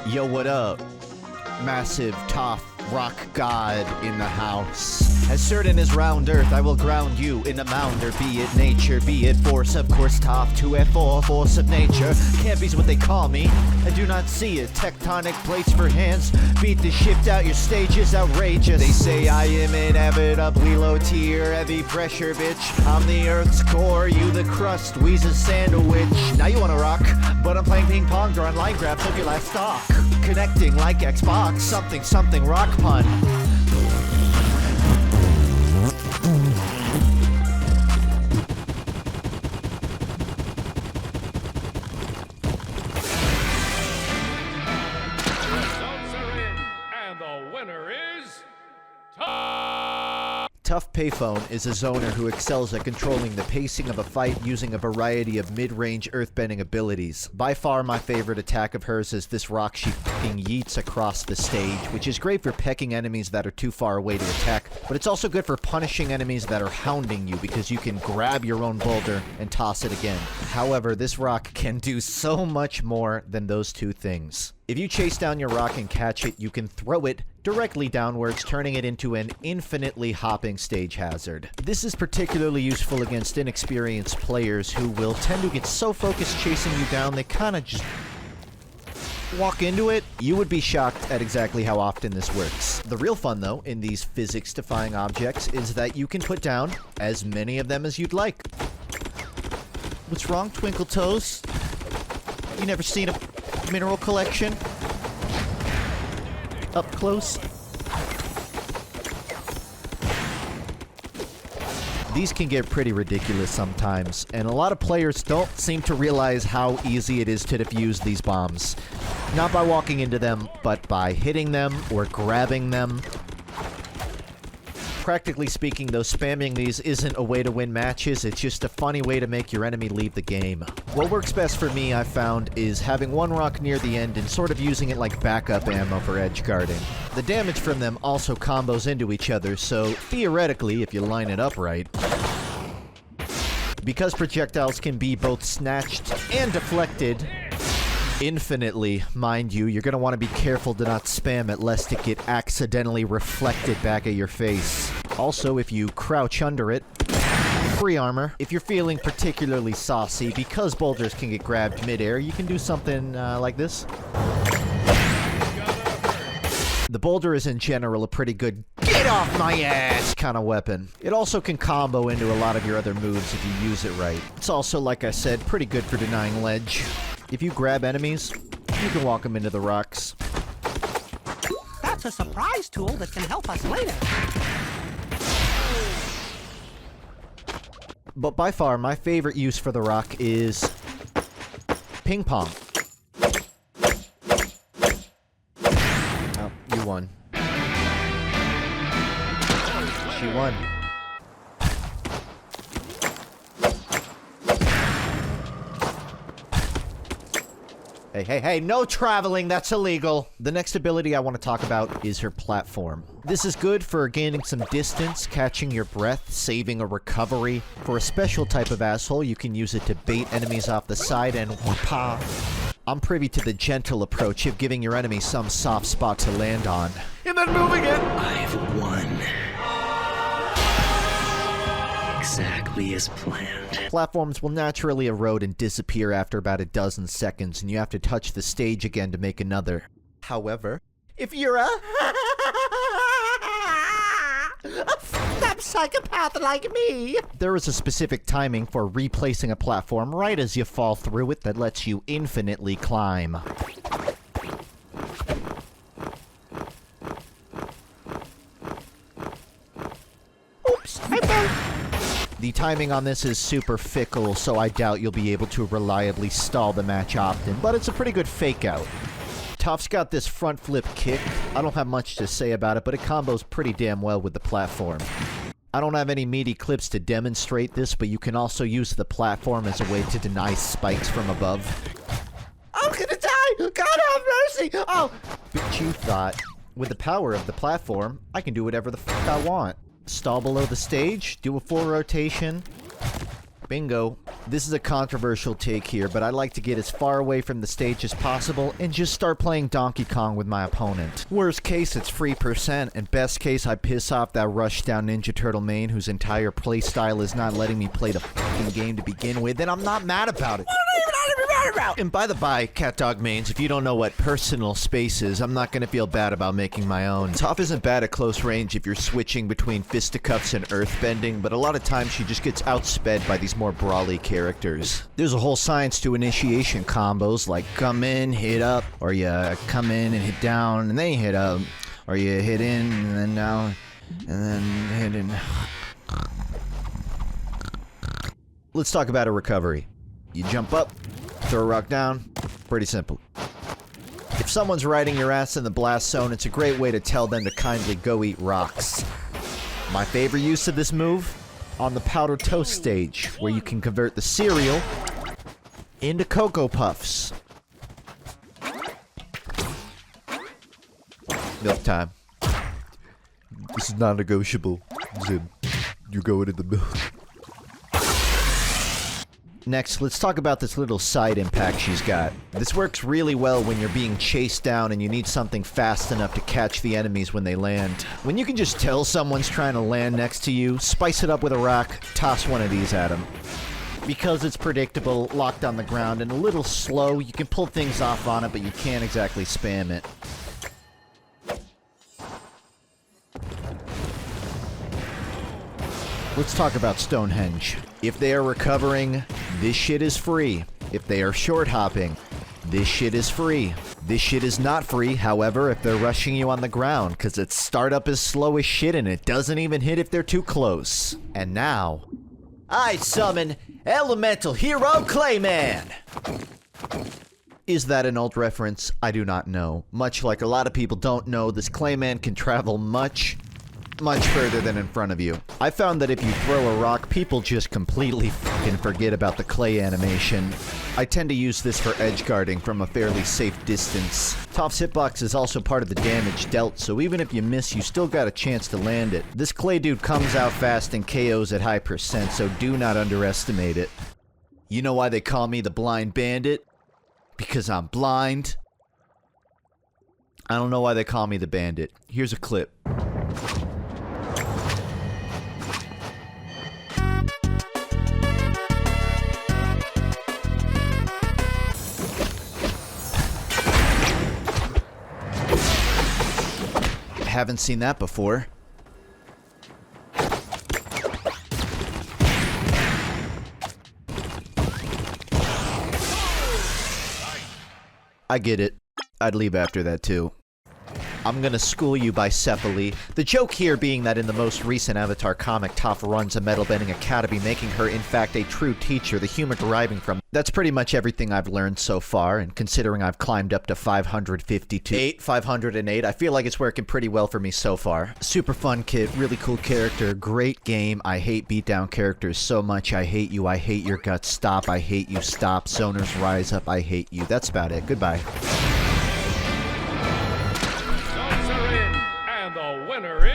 Yo, what up? Massive, Toph, rock god in the house. As certain as round earth, I will ground you in a mounder. Be it nature, be it force, of course Toph, 2F4, force of nature. Can't be's what they call me, I do not see it. Tectonic plates for hands, beat the shift out, your stage is outrageous. They say I am inevitably low tier, heavy pressure, bitch. I'm the earth's core, you the crust, Weeze's sandwich. Now you wanna rock, but I'm playing ping pong, drawing line grabs of your last stock. Connecting like Xbox, something rock pun. Toph Payphone is a zoner who excels at controlling the pacing of a fight using a variety of mid-range earthbending abilities. By far my favorite attack of hers is this rock she fucking yeets across the stage, which is great for pecking enemies that are too far away to attack, but it's also good for punishing enemies that are hounding you because you can grab your own boulder and toss it again. However, this rock can do so much more than those two things. If you chase down your rock and catch it, you can throw it directly downwards, turning it into an infinitely hopping stage hazard. This is particularly useful against inexperienced players who will tend to get so focused chasing you down they kinda just walk into it. You would be shocked at exactly how often this works. The real fun, though, in these physics-defying objects is that you can put down as many of them as you'd like. What's wrong, Twinkle Toes? You never seen a mineral collection? Up close? These can get pretty ridiculous sometimes, and a lot of players don't seem to realize how easy it is to defuse these bombs. Not by walking into them, but by hitting them or grabbing them. Practically speaking, though, spamming these isn't a way to win matches, it's just a funny way to make your enemy leave the game. What works best for me, I've found, is having one rock near the end and sort of using it like backup ammo for edge guarding. The damage from them also combos into each other, so theoretically, if you line it up right. Because projectiles can be both snatched and deflected infinitely, mind you, you're gonna want to be careful to not spam it lest it get accidentally reflected back at your face. Also, if you crouch under it, free armor. If you're feeling particularly saucy, because boulders can get grabbed midair, you can do something like this. The boulder is in general a pretty good get off my ass kind of weapon. It also can combo into a lot of your other moves if you use it right. It's also, like I said, pretty good for denying ledge. If you grab enemies, you can walk them into the rocks. That's a surprise tool that can help us later. But by far, my favorite use for the rock is ping pong. Oh, you won. She won. Hey, no traveling, that's illegal! The next ability I want to talk about is her platform. This is good for gaining some distance, catching your breath, saving a recovery. For a special type of asshole, you can use it to bait enemies off the side and whoop-ah. I'm privy to the gentle approach of giving your enemy some soft spot to land on. And then moving it! I've won. Exactly as planned. Platforms will naturally erode and disappear after about a dozen seconds, and you have to touch the stage again to make another. However, if you're a fucked-up psychopath like me, there is a specific timing for replacing a platform right as you fall through it that lets you infinitely climb. Oops, I fell. The timing on this is super fickle, so I doubt you'll be able to reliably stall the match often, but it's a pretty good fake-out. Toph's got this front flip kick. I don't have much to say about it, but it combos pretty damn well with the platform. I don't have any meaty clips to demonstrate this, but you can also use the platform as a way to deny spikes from above. I'm gonna die! God have mercy! Oh! But you thought, with the power of the platform, I can do whatever the fuck I want. Stall below the stage, do a full rotation. Bingo. This is a controversial take here, but I like to get as far away from the stage as possible and just start playing Donkey Kong with my opponent. Worst case, it's free percent, and best case, I piss off that rush down Ninja Turtle main whose entire playstyle is not letting me play the fucking game to begin with, and I'm not mad about it. And by the by, cat dog mains, if you don't know what personal space is, I'm not gonna feel bad about making my own. Toph isn't bad at close range if you're switching between fisticuffs and earthbending, but a lot of times she just gets outsped by these more brawly characters. There's a whole science to initiation combos, like come in, hit up, or you come in and hit down, and then you hit up, or you hit in, and then down, and then hit in. Let's talk about a recovery. You jump up, throw a rock down, pretty simple. If someone's riding your ass in the blast zone, it's a great way to tell them to kindly go eat rocks. My favorite use of this move? On the powder toast stage, where you can convert the cereal into Cocoa Puffs. Milk time. This is non-negotiable. Zim, you're going in the milk. Next, let's talk about this little side impact she's got. This works really well when you're being chased down and you need something fast enough to catch the enemies when they land. When you can just tell someone's trying to land next to you, spice it up with a rock, toss one of these at them. Because it's predictable, locked on the ground, and a little slow, you can pull things off on it, but you can't exactly spam it. Let's talk about Stonehenge. If they are recovering, this shit is free. If they are short hopping, this shit is free. This shit is not free, however, if they're rushing you on the ground, cause its startup is slow as shit and it doesn't even hit if they're too close. And now, I summon Elemental Hero Clayman! Is that an old reference? I do not know. Much like a lot of people don't know, this Clayman can travel much further than in front of you. I found that if you throw a rock, people just completely fucking forget about the clay animation. I tend to use this for edge guarding from a fairly safe distance. Toph's hitbox is also part of the damage dealt, so even if you miss, you still got a chance to land it. This clay dude comes out fast and KOs at high percent, so do not underestimate it. You know why they call me the Blind Bandit? Because I'm blind. I don't know why they call me the Bandit. Here's a clip. Haven't seen that before. I get it. I'd leave after that too. I'm gonna school you bicephaly. The joke here being that in the most recent Avatar comic, Toph runs a metal-bending academy, making her in fact a true teacher, the humor deriving from. That's pretty much everything I've learned so far, and considering I've climbed up to 508, I feel like it's working pretty well for me so far. Super fun kid, really cool character, great game. I hate beatdown characters so much. I hate you, I hate your guts, stop, I hate you, stop, zoners rise up, I hate you. That's about it. Goodbye. The winner